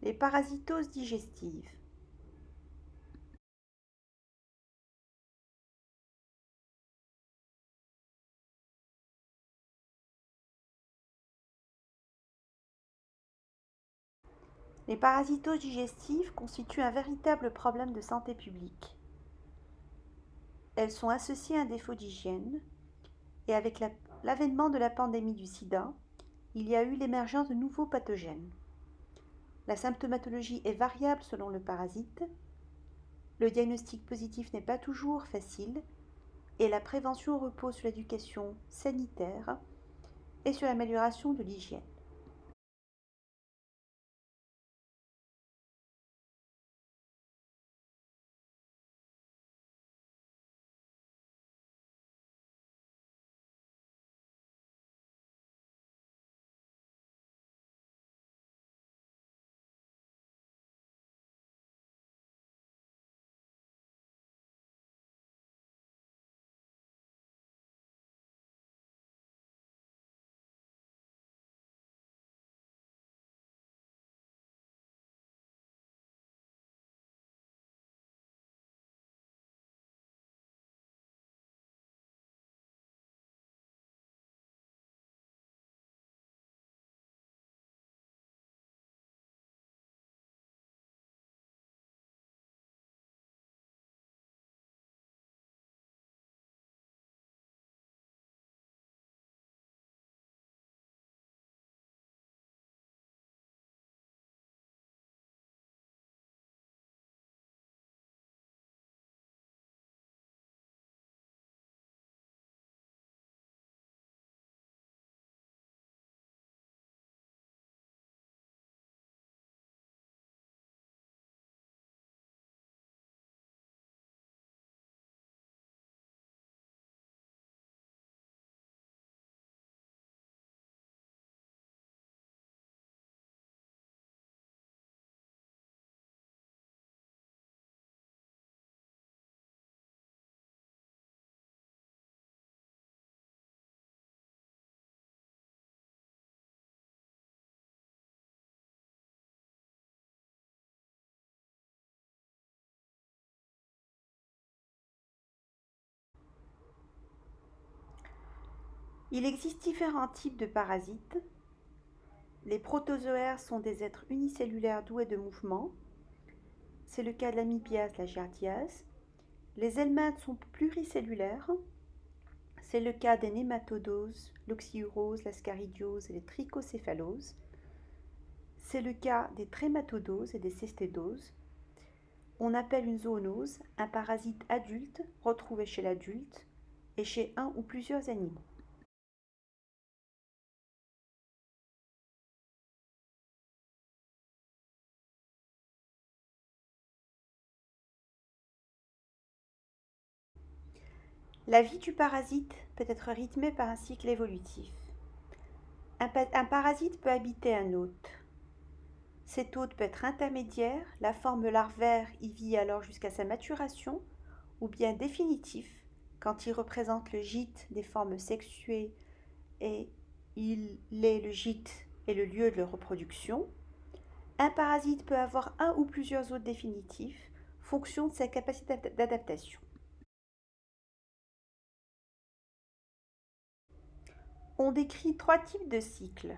Les parasitoses digestives. Les parasitoses digestives constituent un véritable problème de santé publique. Elles sont associées à un défaut d'hygiène et avec l'avènement de la pandémie du sida, il y a eu l'émergence de nouveaux pathogènes. La symptomatologie est variable selon le parasite, le diagnostic positif n'est pas toujours facile et la prévention repose sur l'éducation sanitaire et sur l'amélioration de l'hygiène. Il existe différents types de parasites. Les protozoaires sont des êtres unicellulaires doués de mouvement. C'est le cas de l'amibiase, la giardiase. Les helminths sont pluricellulaires. C'est le cas des nématodoses, l'oxyurose, l'ascaridiose et les trichocéphaloses. C'est le cas des trématodoses et des cestédoses. On appelle une zoonose un parasite adulte retrouvé chez l'adulte et chez un ou plusieurs animaux. La vie du parasite peut être rythmée par un cycle évolutif. Un parasite peut habiter un hôte. Cet hôte peut être intermédiaire, la forme larvaire y vit alors jusqu'à sa maturation, ou bien définitif, quand il représente le gîte des formes sexuées et il est le gîte et le lieu de leur reproduction. Un parasite peut avoir un ou plusieurs hôtes définitifs, fonction de sa capacité d'adaptation. On décrit 3 types de cycles.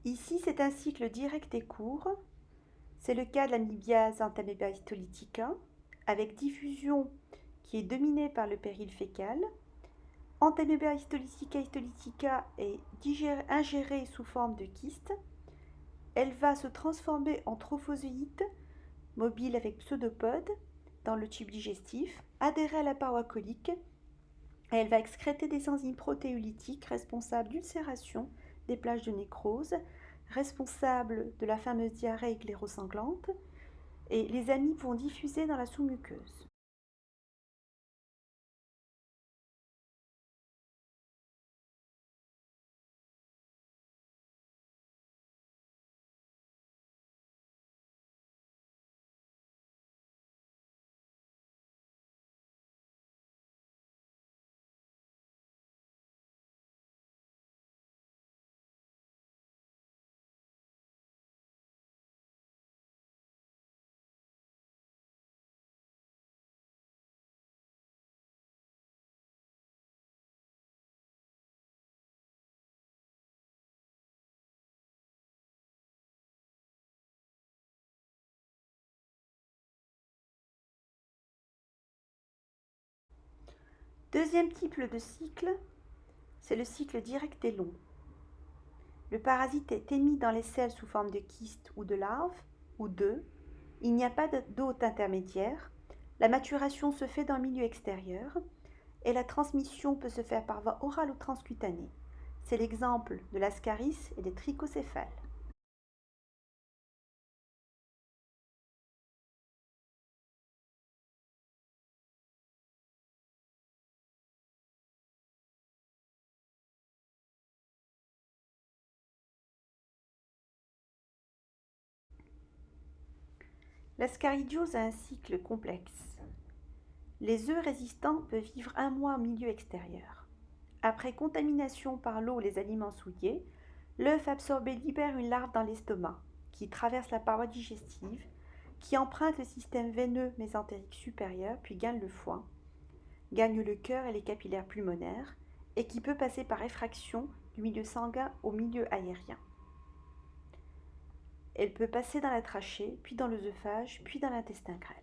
Ici, c'est un cycle direct et court. C'est le cas de l'amibiase Entamoeba histolytica, avec diffusion qui est dominée par le péril fécal. Entamoeba histolytica est ingérée sous forme de kyste Elle va se transformer en trophozoïte, mobile avec pseudopodes, dans le tube digestif, adhérer à la paroi colique, et elle va excréter des enzymes protéolytiques responsables d'ulcération, des plages de nécrose, responsables de la fameuse diarrhée éclérosanglante, et les amibes vont diffuser dans la sous-muqueuse. Deuxième type de cycle, c'est le cycle direct et long. Le parasite est émis dans les selles sous forme de kystes ou de larves, ou d'œufs. Il n'y a pas d'hôte intermédiaire. La maturation se fait dans le milieu extérieur et la transmission peut se faire par voie orale ou transcutanée. C'est l'exemple de l'ascaris et des trichocéphales. L'ascaridiose a un cycle complexe. Les œufs résistants peuvent vivre 1 mois en milieu extérieur. Après contamination par l'eau ou les aliments souillés, l'œuf absorbé libère une larve dans l'estomac, qui traverse la paroi digestive, qui emprunte le système veineux mésentérique supérieur, puis gagne le foie, gagne le cœur et les capillaires pulmonaires, et qui peut passer par effraction du milieu sanguin au milieu aérien. Elle peut passer dans la trachée, puis dans l'œsophage, puis dans l'intestin grêle.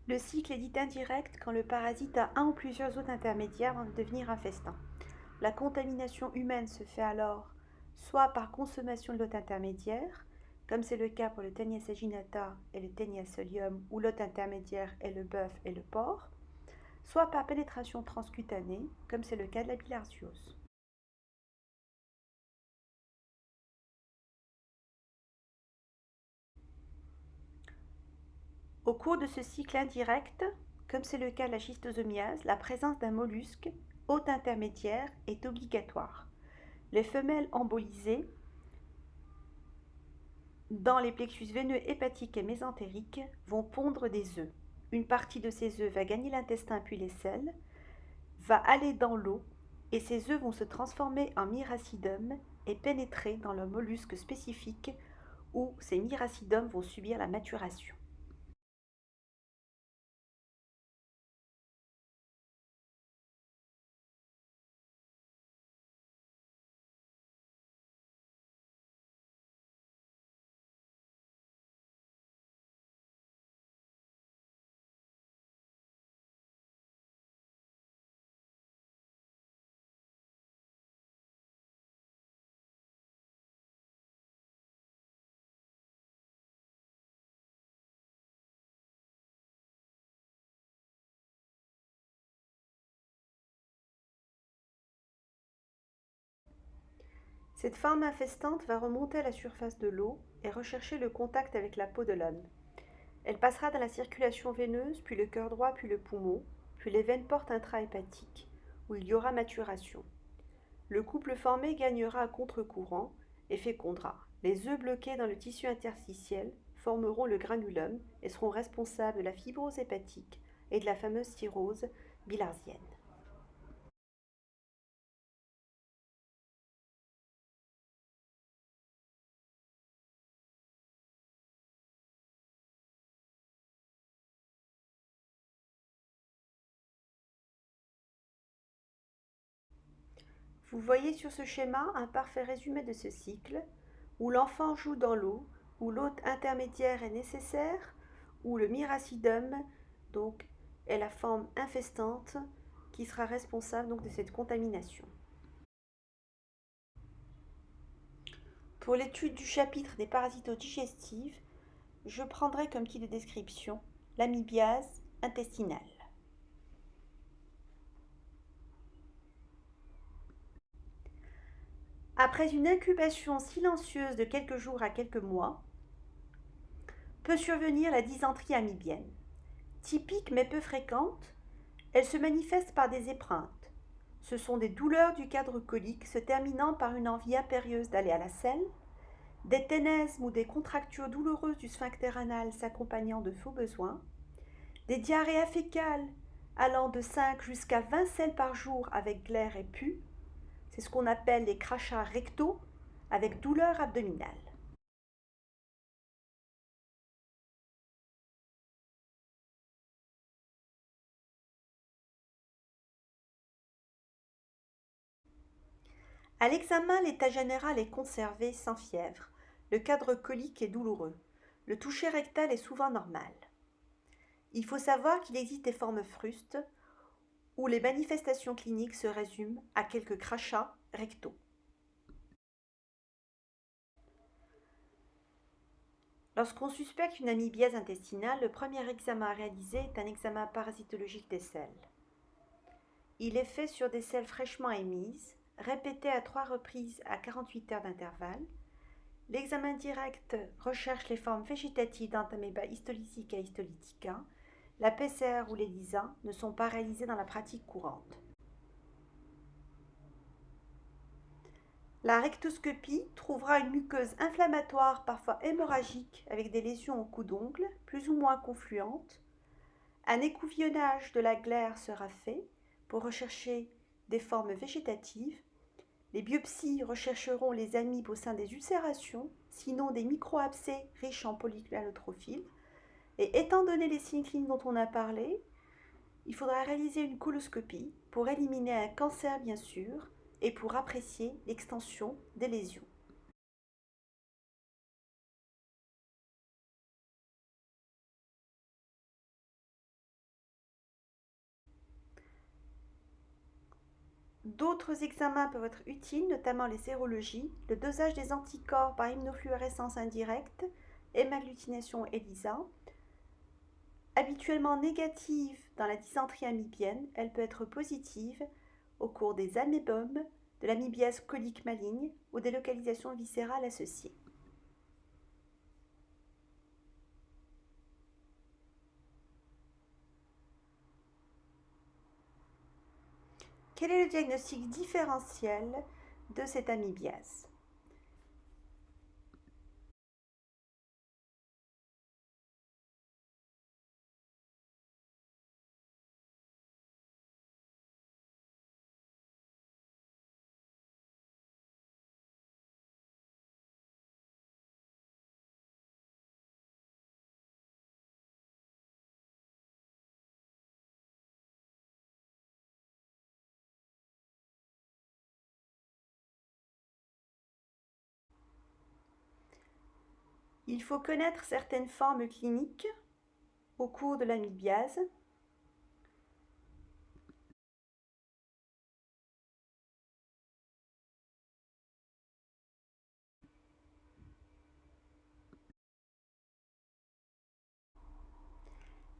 Le cycle est dit indirect quand le parasite a un ou plusieurs hôtes intermédiaires avant de devenir infestant. La contamination humaine se fait alors soit par consommation de l'hôte intermédiaire, comme c'est le cas pour le Taenia saginata et le Taenia solium, où l'hôte intermédiaire est le bœuf et le porc, soit par pénétration transcutanée, comme c'est le cas de la bilharziose. Au cours de ce cycle indirect, comme c'est le cas de la schistosomiase, la présence d'un mollusque, hôte intermédiaire, est obligatoire. Les femelles embolisées dans les plexus veineux hépatiques et mésentériques vont pondre des œufs. Une partie de ces œufs va gagner l'intestin puis les selles, va aller dans l'eau et ces œufs vont se transformer en miracidum et pénétrer dans le mollusque spécifique où ces miracidums vont subir la maturation. Cette forme infestante va remonter à la surface de l'eau et rechercher le contact avec la peau de l'homme. Elle passera dans la circulation veineuse, puis le cœur droit, puis le poumon, puis les veines portes intrahépatiques, où il y aura maturation. Le couple formé gagnera à contre-courant et fécondera. Les œufs bloqués dans le tissu interstitiel formeront le granulum et seront responsables de la fibrose hépatique et de la fameuse cirrhose bilharzienne. Vous voyez sur ce schéma un parfait résumé de ce cycle, où l'enfant joue dans l'eau, où l'hôte intermédiaire est nécessaire, où le miracidum donc, est la forme infestante qui sera responsable donc, de cette contamination. Pour l'étude du chapitre des parasitodigestifs, je prendrai comme titre de description l'amibiase intestinale. Après une incubation silencieuse de quelques jours à quelques mois, peut survenir la dysenterie amibienne. Typique mais peu fréquente, elle se manifeste par des épreintes. Ce sont des douleurs du cadre colique se terminant par une envie impérieuse d'aller à la selle, des ténesmes ou des contractures douloureuses du sphincter anal s'accompagnant de faux besoins, des diarrhées affécales allant de 5 jusqu'à 20 selles par jour avec glaire et pus, c'est ce qu'on appelle les crachats rectaux avec douleur abdominale. À l'examen, l'état général est conservé sans fièvre. Le cadre colique est douloureux. Le toucher rectal est souvent normal. Il faut savoir qu'il existe des formes frustes où les manifestations cliniques se résument à quelques crachats rectaux. Lorsqu'on suspecte une amibiase intestinale, le premier examen à réaliser est un examen parasitologique des selles. Il est fait sur des selles fraîchement émises, répété à 3 reprises à 48 heures d'intervalle. L'examen direct recherche les formes végétatives d'Entamoeba histolytica et histolytica. La PCR ou l'ELISA ne sont pas réalisées dans la pratique courante. La rectoscopie trouvera une muqueuse inflammatoire, parfois hémorragique, avec des lésions au cou d'ongle, plus ou moins confluentes. Un écouvillonnage de la glaire sera fait pour rechercher des formes végétatives. Les biopsies rechercheront les amibes au sein des ulcérations, sinon des micro-abcès riches en polyclonotrophiles. Et étant donné les signes cliniques dont on a parlé, il faudra réaliser une coloscopie pour éliminer un cancer bien sûr et pour apprécier l'extension des lésions. D'autres examens peuvent être utiles, notamment les sérologies, le dosage des anticorps par immunofluorescence indirecte, hémagglutination ELISA. Habituellement négative dans la dysenterie amibienne, elle peut être positive au cours des amébomes, de l'amibiase colique maligne ou des localisations viscérales associées. Quel est le diagnostic différentiel de cette amibiase? Il faut connaître certaines formes cliniques au cours de l'amibiase.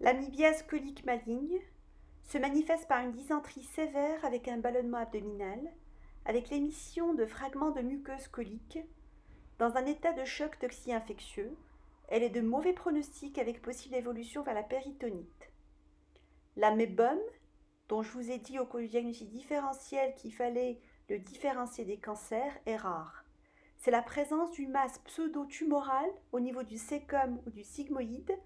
L'amibiase colique maligne se manifeste par une dysenterie sévère avec un ballonnement abdominal, avec l'émission de fragments de muqueuse colique. Dans un état de choc toxi-infectieux, elle est de mauvais pronostic avec possible évolution vers la péritonite. L'amébome, dont je vous ai dit au cours du diagnostic différentiel qu'il fallait le différencier des cancers, est rare. C'est la présence d'une masse pseudo-tumorale au niveau du cécum ou du sigmoïde,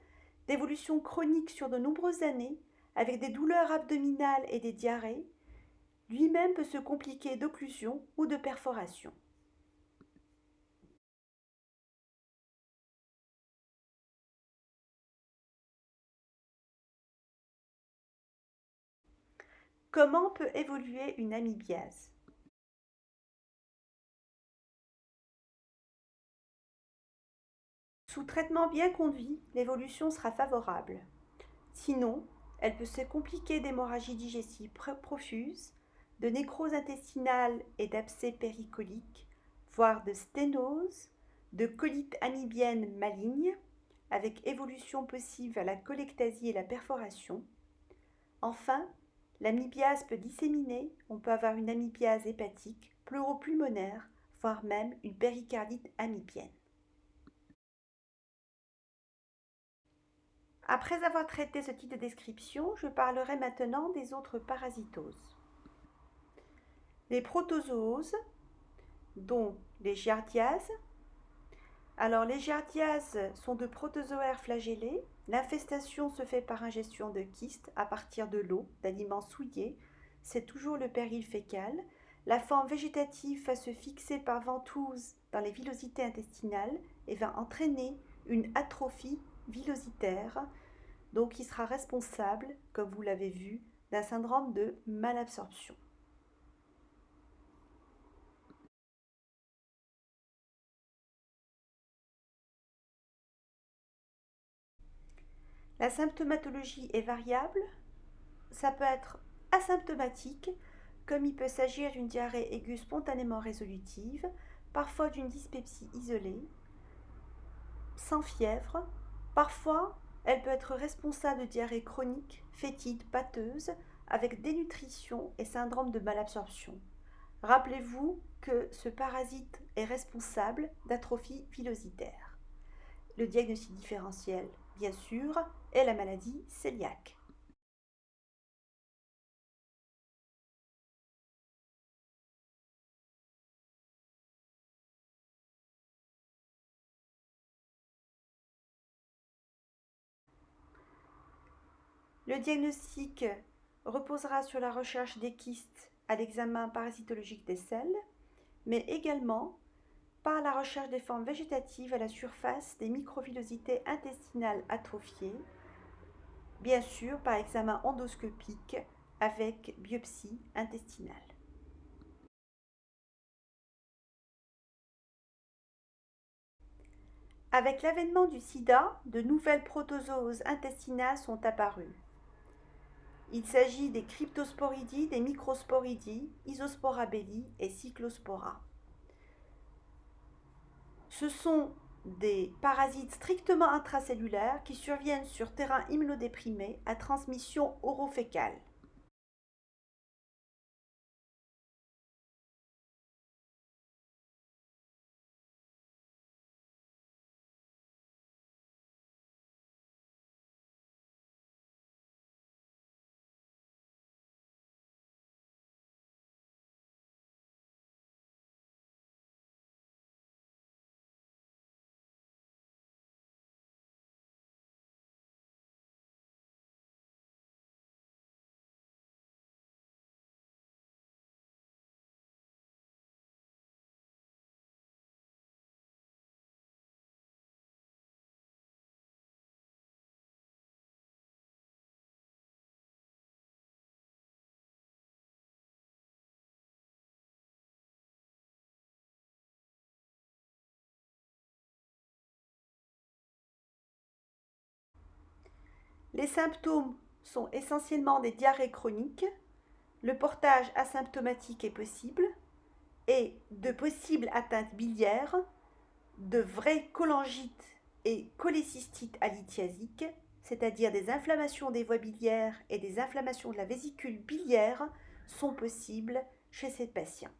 d'évolution chronique sur de nombreuses années, avec des douleurs abdominales et des diarrhées. Lui-même peut se compliquer d'occlusion ou de perforation. Comment peut évoluer une amibiase? Sous traitement bien conduit, l'évolution sera favorable. Sinon, elle peut se compliquer d'hémorragie digestive profuse, de nécrose intestinale et d'abcès péricoliques, voire de sténose, de colite amibienne maligne, avec évolution possible vers la colectasie et la perforation. Enfin, l'amibiase peut disséminer, on peut avoir une amibiase hépatique, pleuropulmonaire, voire même une péricardite amibienne. Après avoir traité ce type de description, je parlerai maintenant des autres parasitoses. Les protozooses, dont les giardiases. Alors, les giardiases sont de protozoaires flagellés. L'infestation se fait par ingestion de kystes à partir de l'eau, d'aliments souillés. C'est toujours le péril fécal. La forme végétative va se fixer par ventouse dans les villosités intestinales et va entraîner une atrophie villositaire, donc qui sera responsable, comme vous l'avez vu, d'un syndrome de malabsorption. La symptomatologie est variable. Ça peut être asymptomatique, comme il peut s'agir d'une diarrhée aiguë spontanément résolutive, parfois d'une dyspepsie isolée, sans fièvre. Parfois, elle peut être responsable de diarrhée chronique, fétide, pâteuse, avec dénutrition et syndrome de malabsorption. Rappelez-vous que ce parasite est responsable d'atrophie villositaire. Le diagnostic différentiel, bien sûr, est la maladie cœliaque. Le diagnostic reposera sur la recherche des kystes à l'examen parasitologique des selles, mais également par la recherche des formes végétatives à la surface des microvillosités intestinales atrophiées, bien sûr par examen endoscopique avec biopsie intestinale. Avec l'avènement du sida, de nouvelles protozooses intestinales sont apparues. Il s'agit des cryptosporidies, des microsporidies, Isospora-belli et Cyclospora. Ce sont des parasites strictement intracellulaires qui surviennent sur terrain immunodéprimé à transmission orofécale. Les symptômes sont essentiellement des diarrhées chroniques. Le portage asymptomatique est possible et de possibles atteintes biliaires, de vraies cholangites et cholécystites alithiasiques, c'est-à-dire des inflammations des voies biliaires et des inflammations de la vésicule biliaire, sont possibles chez ces patients.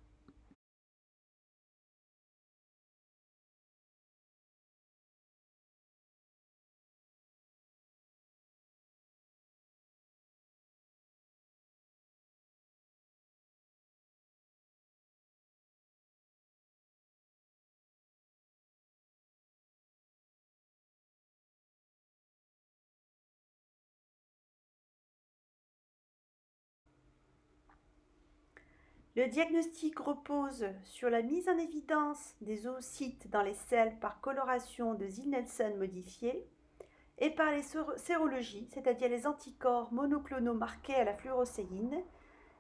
Le diagnostic repose sur la mise en évidence des oocytes dans les selles par coloration de Ziel-Nelson modifiée et par les sérologies, c'est-à-dire les anticorps monoclonaux marqués à la fluorocéine,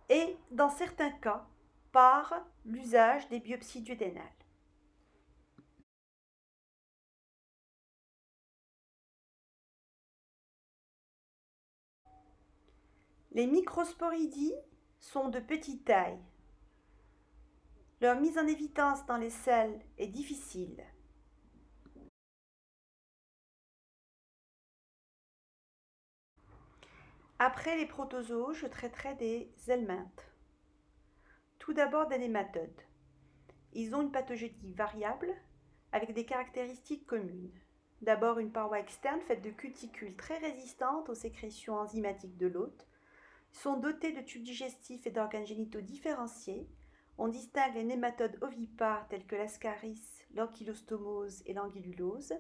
et dans certains cas par l'usage des biopsies duodénales. Les microsporidies sont de petite taille. Leur mise en évidence dans les selles est difficile. Après les protozoos, je traiterai des helminthes. Tout d'abord des nématodes. Ils ont une pathogénie variable avec des caractéristiques communes. D'abord une paroi externe faite de cuticules très résistantes aux sécrétions enzymatiques de l'hôte. Ils sont dotés de tubes digestifs et d'organes génitaux différenciés. On distingue les nématodes ovipares tels que l'ascaris, l'ankylostomose et l'anguillulose.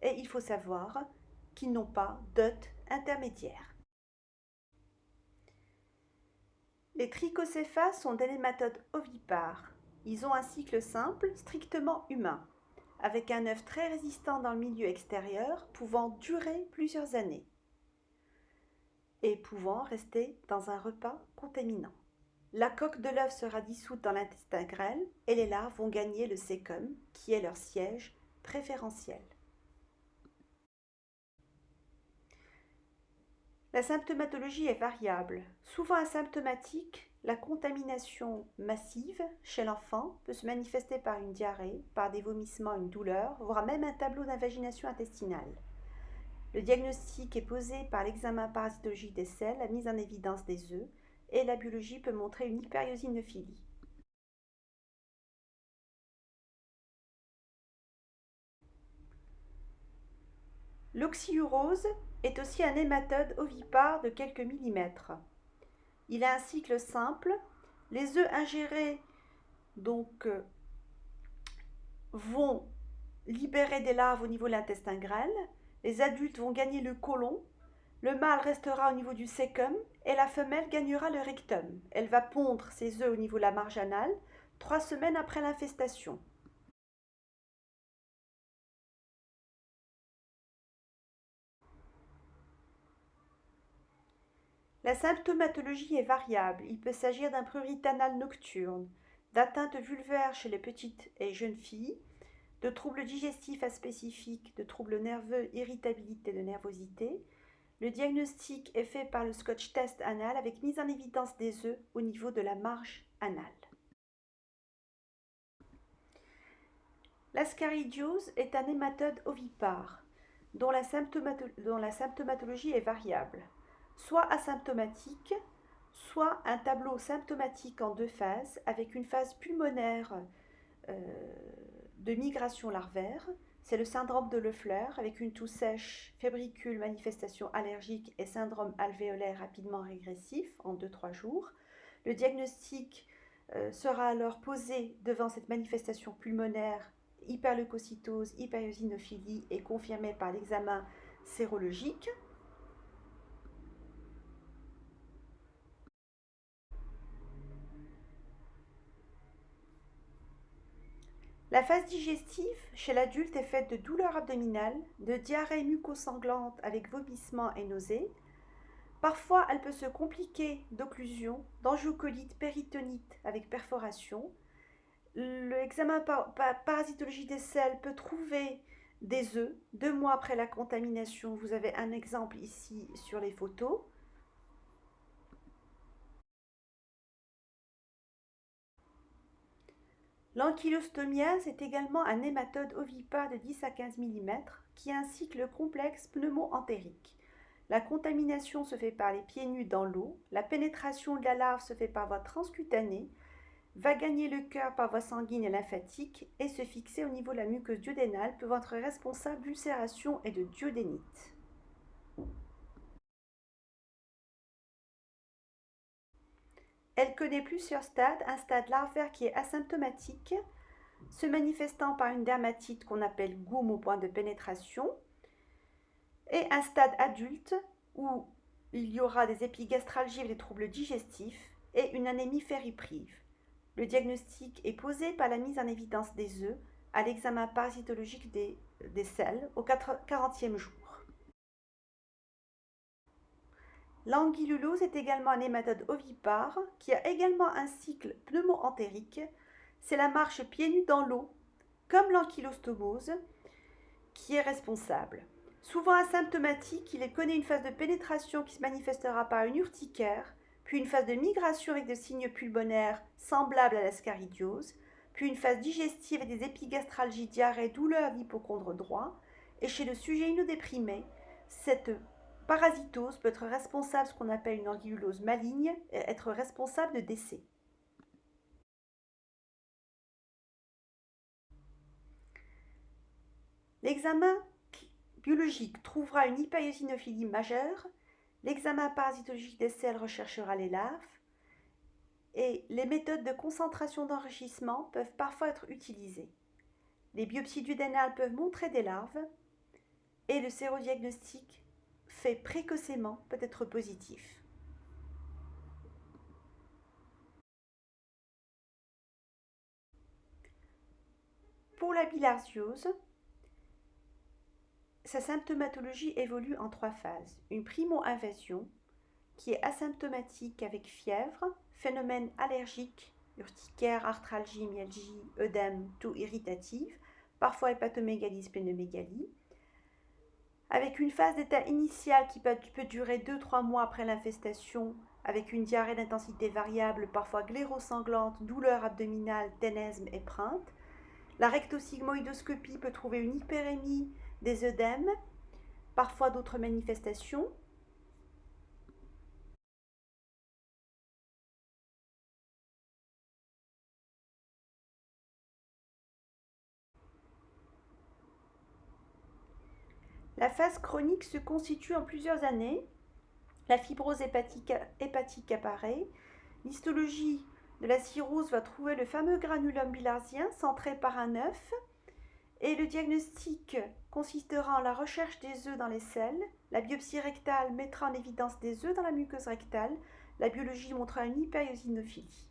Et il faut savoir qu'ils n'ont pas d'hôte intermédiaire. Les trichocéphales sont des nématodes ovipares. Ils ont un cycle simple, strictement humain, avec un œuf très résistant dans le milieu extérieur, pouvant durer plusieurs années et pouvant rester dans un repas contaminant. La coque de l'œuf sera dissoute dans l'intestin grêle et les larves vont gagner le cæcum, qui est leur siège préférentiel. La symptomatologie est variable. Souvent asymptomatique, la contamination massive chez l'enfant peut se manifester par une diarrhée, par des vomissements, une douleur, voire même un tableau d'invagination intestinale. Le diagnostic est posé par l'examen parasitologique des selles, la mise en évidence des œufs, et la biologie peut montrer une hyperiosinophilie. L'oxyurose est aussi un nématode ovipare de quelques millimètres. Il a un cycle simple. Les œufs ingérés vont libérer des larves au niveau de l'intestin grêle. Les adultes vont gagner le côlon. Le mâle restera au niveau du cæcum et la femelle gagnera le rectum. Elle va pondre ses œufs au niveau de la marge anale 3 semaines après l'infestation. La symptomatologie est variable. Il peut s'agir d'un prurit anal nocturne, d'atteinte vulvaire chez les petites et jeunes filles, de troubles digestifs aspécifiques, de troubles nerveux, irritabilité, de nervosité. Le diagnostic est fait par le Scotch test anal avec mise en évidence des œufs au niveau de la marge anale. L'ascaridiose est un nématode ovipare dont la symptomatologie est variable, soit asymptomatique, soit un tableau symptomatique en 2 phases avec une phase pulmonaire de migration larvaire. C'est le syndrome de Leffler avec une toux sèche, fébricule, manifestation allergique et syndrome alvéolaire rapidement régressif en 2-3 jours. Le diagnostic sera alors posé devant cette manifestation pulmonaire, hyperleucocytose, hyperiosinophilie et confirmé par l'examen sérologique. La phase digestive chez l'adulte est faite de douleurs abdominales, de diarrhée mucosanglante avec vomissement et nausées. Parfois, elle peut se compliquer d'occlusion, d'angiocolite, péritonite avec perforation. L'examen parasitologie des selles peut trouver des œufs 2 mois après la contamination. Vous avez un exemple ici sur les photos. L'ankylostomiase est également un nématode ovipare de 10 à 15 mm qui a un cycle complexe pneumo-entérique. La contamination se fait par les pieds nus dans l'eau, la pénétration de la larve se fait par voie transcutanée, va gagner le cœur par voie sanguine et lymphatique et se fixer au niveau de la muqueuse duodénale, pouvant être responsable d'ulcération et de duodénite. Elle connaît plusieurs stades, un stade larvaire qui est asymptomatique, se manifestant par une dermatite qu'on appelle goume au point de pénétration, et un stade adulte où il y aura des épigastralgies et des troubles digestifs et une anémie ferriprive. Le diagnostic est posé par la mise en évidence des œufs à l'examen parasitologique des selles au 40e jour. L'anguillulose est également un nématode ovipare qui a également un cycle pneumo-entérique. C'est la marche pieds nus dans l'eau, comme l'ankylostomose, qui est responsable. Souvent asymptomatique, il connaît une phase de pénétration qui se manifestera par une urticaire, puis une phase de migration avec des signes pulmonaires semblables à la scaridiose, puis une phase digestive avec des épigastralgies, diarrhée, douleurs d'hypocondre droit. Et chez le sujet immunodéprimé, cette parasitose peut être responsable de ce qu'on appelle une angulose maligne et être responsable de décès. L'examen biologique trouvera une hyperiosinophilie majeure, l'examen parasitologique des selles recherchera les larves, et les méthodes de concentration d'enrichissement peuvent parfois être utilisées. Les biopsies duodénales peuvent montrer des larves, et le sérodiagnostic fait précocement peut être positif. Pour la bilharziose, sa symptomatologie évolue en 3 phases. Une primo-invasion, qui est asymptomatique avec fièvre, phénomène allergique, urticaire, arthralgie, myalgie, œdème, toux irritative, parfois hépatomégalie, splénomégalie, avec une phase d'état initial qui peut durer 2-3 mois après l'infestation, avec une diarrhée d'intensité variable, parfois glérosanglante, douleur abdominale, ténesme, épreinte. La rectosigmoïdoscopie peut trouver une hyperémie des œdèmes, parfois d'autres manifestations. La phase chronique se constitue en plusieurs années. La fibrose hépatique apparaît. L'histologie de la cirrhose va trouver le fameux granulome bilharzien centré par un œuf. Et le diagnostic consistera en la recherche des œufs dans les selles. La biopsie rectale mettra en évidence des œufs dans la muqueuse rectale. La biologie montrera une hyperiosinophilie.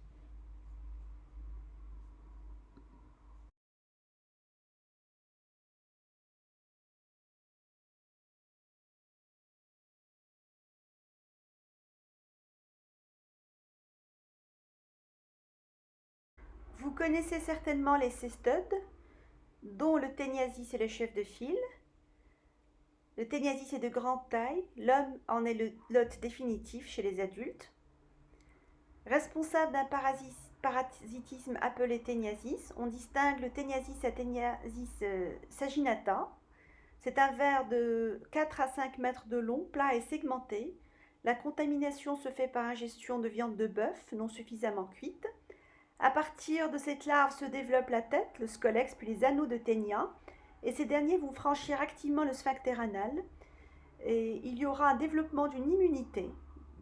Vous connaissez certainement les cestodes, dont le téniasis est le chef de file. Le téniasis est de grande taille, l'homme en est l'hôte définitif chez les adultes. Responsable d'un parasitisme appelé téniasis, on distingue le téniasis à téniasis saginata. C'est un ver de 4 à 5 mètres de long, plat et segmenté. La contamination se fait par ingestion de viande de bœuf non suffisamment cuite. À partir de cette larve se développe la tête, le scolex, puis les anneaux de ténia, et ces derniers vont franchir activement le sphincter anal, et il y aura un développement d'une immunité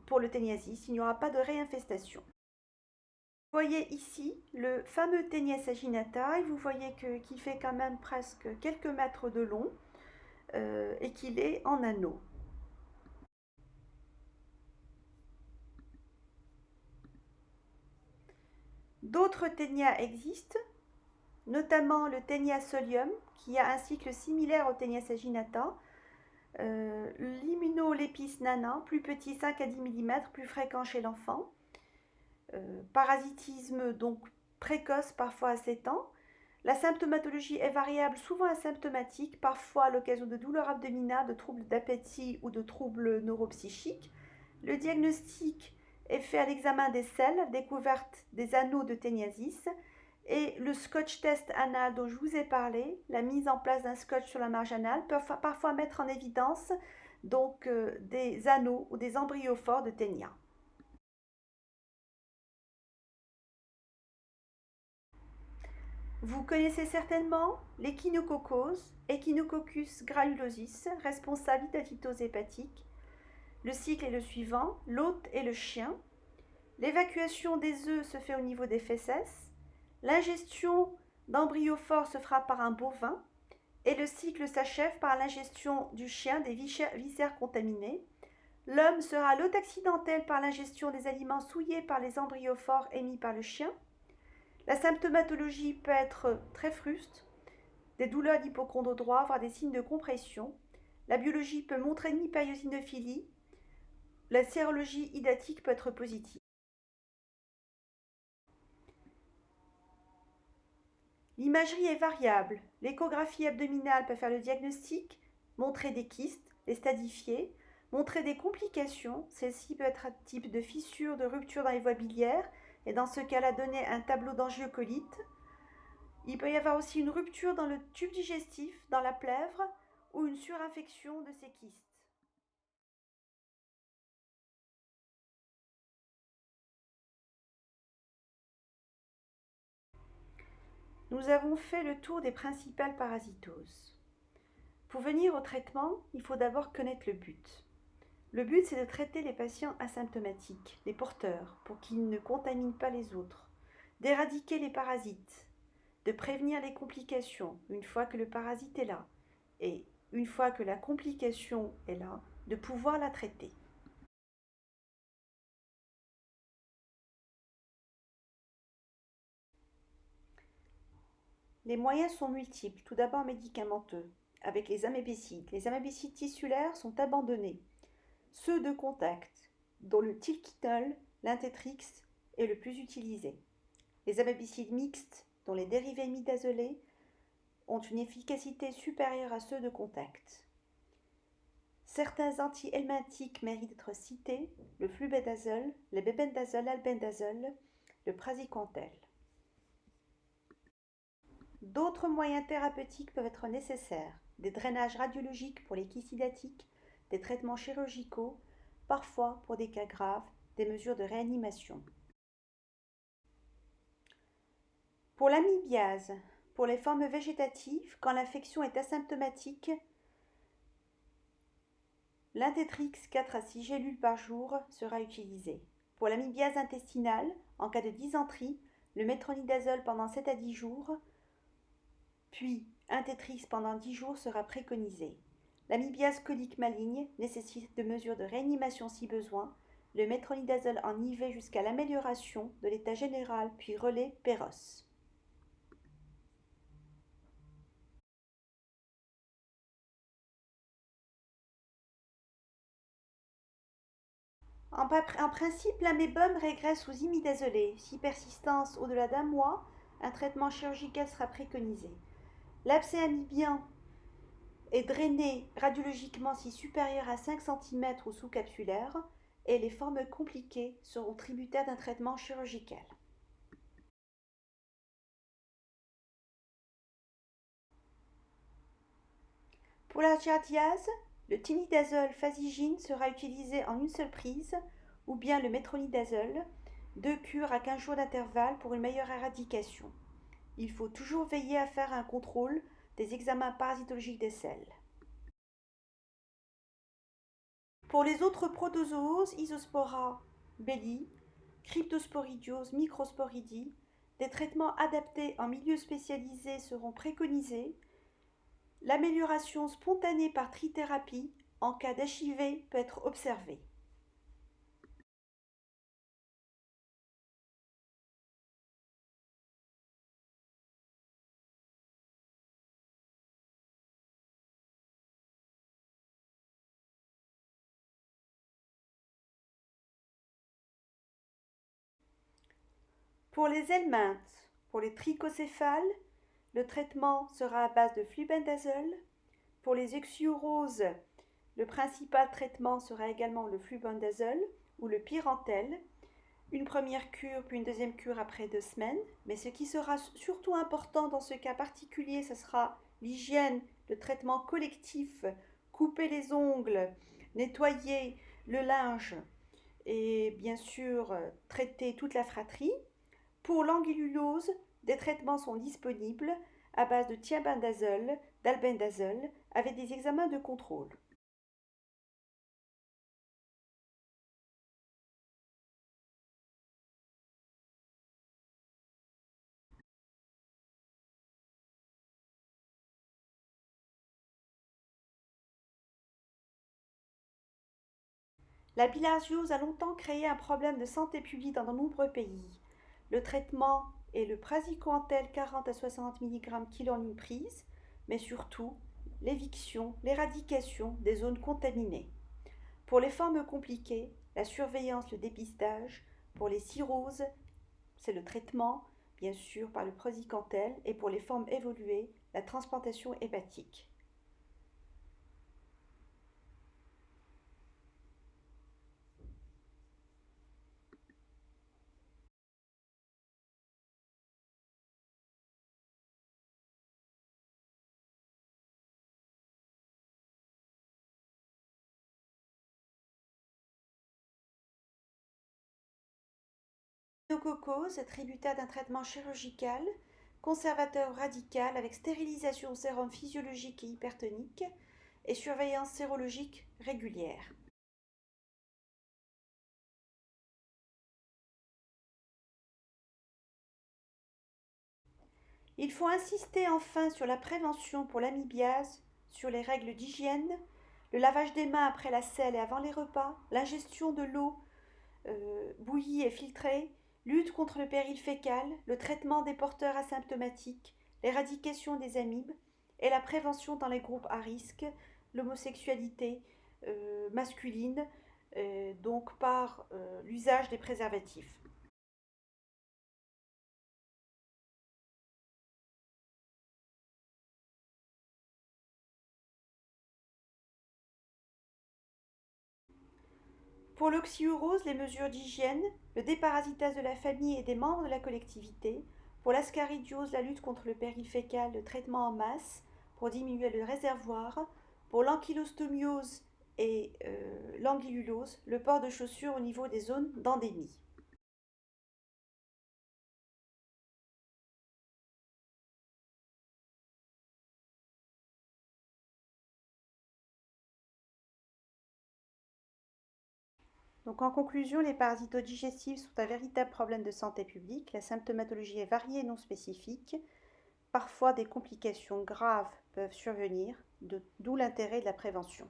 pour le téniasis, il n'y aura pas de réinfestation. Vous voyez ici le fameux Ténia saginata, et vous voyez qu'il fait quand même presque quelques mètres de long et qu'il est en anneau. D'autres ténias existent, notamment le Ténia solium, qui a un cycle similaire au Ténia saginata, l'immunolépis nana, plus petit 5 à 10 mm, plus fréquent chez l'enfant, parasitisme donc précoce, parfois à 7 ans. La symptomatologie est variable, souvent asymptomatique, parfois à l'occasion de douleurs abdominales, de troubles d'appétit ou de troubles neuropsychiques. Le diagnostic est fait à l'examen des selles, découverte des anneaux de téniasis, et le scotch test anal dont je vous ai parlé, la mise en place d'un scotch sur la marge anale, peut parfois mettre en évidence donc des anneaux ou des embryopores de ténia. Vous connaissez certainement l'échinococose, Echinococcus granulosis, responsable d'hépatitose hépatique. Le cycle est le suivant, l'hôte est le chien. L'évacuation des œufs se fait au niveau des fesses. L'ingestion d'embryophores se fera par un bovin. Et le cycle s'achève par l'ingestion du chien des viscères contaminés. L'homme sera l'hôte accidentel par l'ingestion des aliments souillés par les embryophores émis par le chien. La symptomatologie peut être très fruste, des douleurs d'hypocondre droit, voire des signes de compression. La biologie peut montrer une hyperiosinophilie. La sérologie hydatique peut être positive. L'imagerie est variable. L'échographie abdominale peut faire le diagnostic, montrer des kystes, les stadifier, montrer des complications, celle-ci peut être un type de fissure, de rupture dans les voies biliaires, et dans ce cas-là donner un tableau d'angiocolite. Il peut y avoir aussi une rupture dans le tube digestif, dans la plèvre, ou une surinfection de ces kystes. Nous avons fait le tour des principales parasitoses. Pour venir au traitement, il faut d'abord connaître le but. Le but, c'est de traiter les patients asymptomatiques, les porteurs, pour qu'ils ne contaminent pas les autres, d'éradiquer les parasites, de prévenir les complications une fois que le parasite est là, et une fois que la complication est là, de pouvoir la traiter. Les moyens sont multiples, tout d'abord médicamenteux, avec les amébécides. Les amébécides tissulaires sont abandonnés. Ceux de contact, dont le tilquinol, l'intétrix, est le plus utilisé. Les amébécides mixtes, dont les dérivés imidazolés, ont une efficacité supérieure à ceux de contact. Certains anti-helminthiques méritent d'être cités, le flubédazole, le bébendazole, l'albendazole, le praziquantel. D'autres moyens thérapeutiques peuvent être nécessaires, des drainages radiologiques pour les kystes hydatiques, des traitements chirurgicaux, parfois pour des cas graves, des mesures de réanimation. Pour l'amibiase, pour les formes végétatives, quand l'infection est asymptomatique, l'intétrix 4 à 6 gélules par jour sera utilisé. Pour l'amibiase intestinale, en cas de dysenterie, le métronidazole pendant 7 à 10 jours, puis Intétrix pendant 10 jours sera préconisé. L'amibiase colique maligne nécessite de mesures de réanimation si besoin, le métronidazole en IV jusqu'à l'amélioration de l'état général puis relais Péros. En principe, l'amébum régresse aux imidazolés. Si persistance au-delà d'un mois, un traitement chirurgical sera préconisé. L'abcès amibien est drainé radiologiquement si supérieur à 5 cm ou sous-capsulaire, et les formes compliquées seront tributaires d'un traitement chirurgical. Pour la giardiase, le tinidazole phasigine sera utilisé en une seule prise, ou bien le métronidazole, 2 cures à 15 jours d'intervalle pour une meilleure éradication. Il faut toujours veiller à faire un contrôle des examens parasitologiques des selles. Pour les autres protozooses, Isospora belli, Cryptosporidiose, Microsporidie, des traitements adaptés en milieu spécialisé seront préconisés. L'amélioration spontanée par trithérapie en cas d'HIV peut être observée. Pour les helminthes, pour les trichocéphales, le traitement sera à base de flubendazole. Pour les uxiuroses, le principal traitement sera également le flubendazole ou le pyrantel. Une première cure puis une deuxième cure après 2 semaines. Mais ce qui sera surtout important dans ce cas particulier, ce sera l'hygiène, le traitement collectif, couper les ongles, nettoyer le linge et bien sûr traiter toute la fratrie. Pour l'anguillulose, des traitements sont disponibles à base de thiabendazole, d'albendazole, avec des examens de contrôle. La bilharziose a longtemps créé un problème de santé publique dans de nombreux pays. Le traitement est le praziquantel 40 à 60 mg kg en une prise, mais surtout l'éviction, l'éradication des zones contaminées. Pour les formes compliquées, la surveillance, le dépistage. Pour les cirrhoses, c'est le traitement, bien sûr, par le praziquantel. Et pour les formes évoluées, la transplantation hépatique. Pneumococose, tributaire d'un traitement chirurgical, conservateur radical avec stérilisation sérum physiologique et hypertonique et surveillance sérologique régulière. Il faut insister enfin sur la prévention pour l'amibiase, sur les règles d'hygiène, le lavage des mains après la selle et avant les repas, l'ingestion de l'eau bouillie et filtrée, lutte contre le péril fécal, le traitement des porteurs asymptomatiques, l'éradication des amibes et la prévention dans les groupes à risque, l'homosexualité masculine, donc par l'usage des préservatifs. Pour l'oxyurose, les mesures d'hygiène, le déparasitage de la famille et des membres de la collectivité. Pour l'ascaridiose, la lutte contre le péril fécal, le traitement en masse pour diminuer le réservoir. Pour l'ankylostomiose et l'anguillulose, le port de chaussures au niveau des zones d'endémie. Donc en conclusion, les parasitodigestifs sont un véritable problème de santé publique. La symptomatologie est variée et non spécifique. Parfois, des complications graves peuvent survenir, d'où l'intérêt de la prévention.